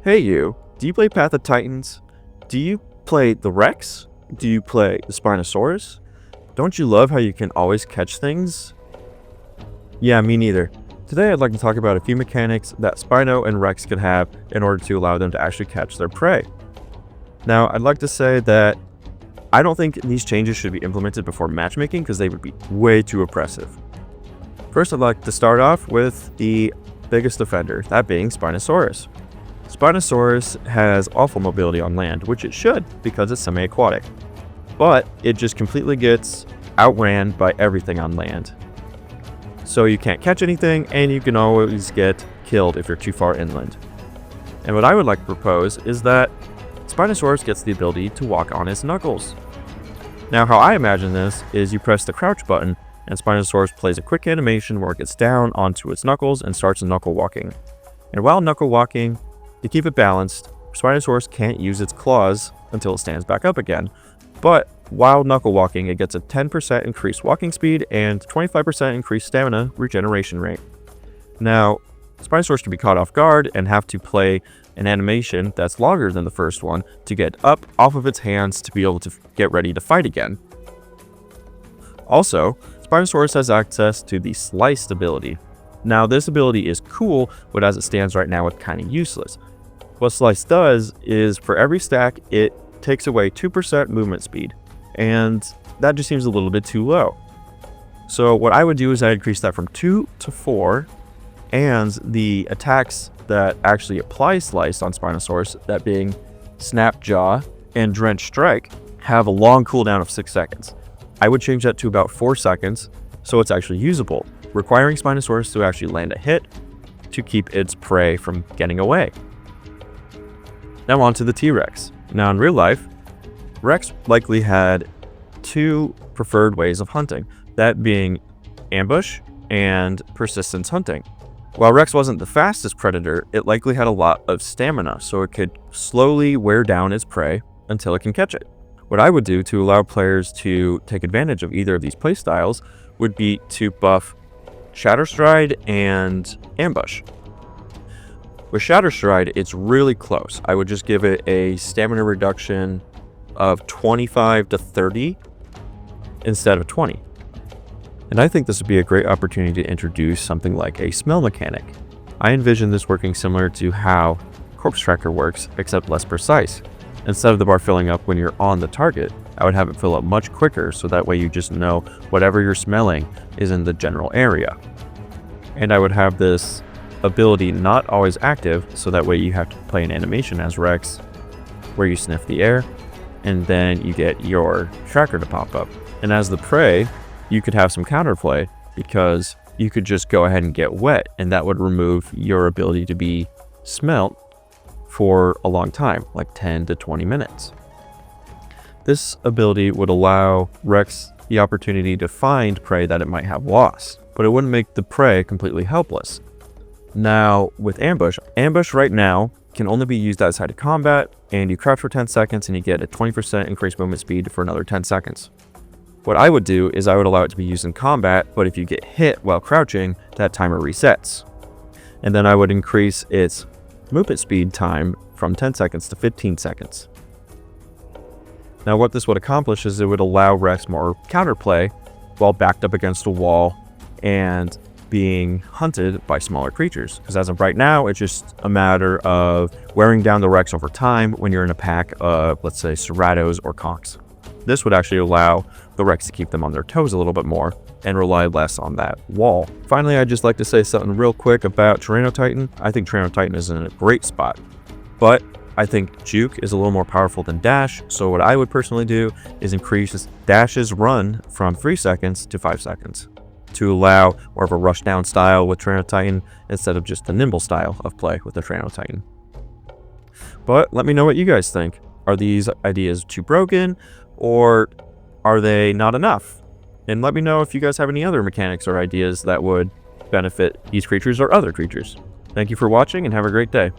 Hey you, do you play Path of Titans? Do you play the Rex? Do you play the Spinosaurus? Don't you love how you can always catch things? Yeah, me neither. Today I'd like to talk about a few mechanics that Spino and Rex could have in order to allow them to actually catch their prey. Now, I'd like to say that I don't think these changes should be implemented before matchmaking because they would be way too oppressive. First, I'd like to start off with the biggest offender, that being Spinosaurus. Spinosaurus has awful mobility on land, which it should because it's semi-aquatic, but it just completely gets outran by everything on land. So you can't catch anything, and you can always get killed if you're too far inland. And what I would like to propose is that Spinosaurus gets the ability to walk on its knuckles. Now, how I imagine this is you press the crouch button, and Spinosaurus plays a quick animation where it gets down onto its knuckles and starts knuckle walking. And while knuckle walking, to keep it balanced, Spinosaurus can't use its claws until it stands back up again. But while knuckle walking, it gets a 10% increased walking speed and 25% increased stamina regeneration rate. Now, Spinosaurus can be caught off guard and have to play an animation that's longer than the first one to get up off of its hands to be able to get ready to fight again. Also, Spinosaurus has access to the Sliced ability. Now, this ability is cool, but as it stands right now, it's kind of useless. What Slice does is, for every stack, it takes away 2% movement speed, and that just seems a little bit too low. So what I would do is I'd increase that from 2 to 4, and the attacks that actually apply Slice on Spinosaurus, that being Snap Jaw and Drench Strike, have a long cooldown of 6 seconds. I would change that to about 4 seconds, so it's actually usable, requiring Spinosaurus to actually land a hit to keep its prey from getting away. Now on to the T-Rex. Now in real life, Rex likely had two preferred ways of hunting, that being ambush and persistence hunting. While Rex wasn't the fastest predator, it likely had a lot of stamina, so it could slowly wear down its prey until it can catch it. What I would do to allow players to take advantage of either of these playstyles would be to buff Shatterstride and Ambush. With Shatterstride, it's really close. I would just give it a stamina reduction of 25 to 30 instead of 20. And I think this would be a great opportunity to introduce something like a smell mechanic. I envision this working similar to how Corpse Tracker works, except less precise. Instead of the bar filling up when you're on the target, I would have it fill up much quicker, so that way you just know whatever you're smelling is in the general area. And I would have this ability not always active, so that way you have to play an animation as Rex where you sniff the air, and then you get your tracker to pop up. And as the prey, you could have some counterplay, because you could just go ahead and get wet, and that would remove your ability to be smelt for a long time, like 10 to 20 minutes. This ability would allow Rex the opportunity to find prey that it might have lost, but it wouldn't make the prey completely helpless. Now, with Ambush right now can only be used outside of combat, and you crouch for 10 seconds and you get a 20% increased movement speed for another 10 seconds. What I would do is I would allow it to be used in combat, but if you get hit while crouching, that timer resets. And then I would increase its movement speed time from 10 seconds to 15 seconds. Now what this would accomplish is it would allow Rex more counterplay while backed up against a wall and being hunted by smaller creatures. Because as of right now, it's just a matter of wearing down the Rex over time when you're in a pack of, let's say, Ceratos or Conchs. This would actually allow the Rex to keep them on their toes a little bit more and rely less on that wall. Finally, I'd just like to say something real quick about Tyrannotitan. I think Tyrannotitan is in a great spot, but I think Juke is a little more powerful than Dash, so what I would personally do is increase Dash's run from 3 seconds to 5 seconds to allow more of a rush down style with Tyrannotitan instead of just the nimble style of play with the Tyrannotitan. But let me know what you guys think. Are these ideas too broken, or are they not enough? And let me know if you guys have any other mechanics or ideas that would benefit these creatures or other creatures. Thank you for watching and have a great day.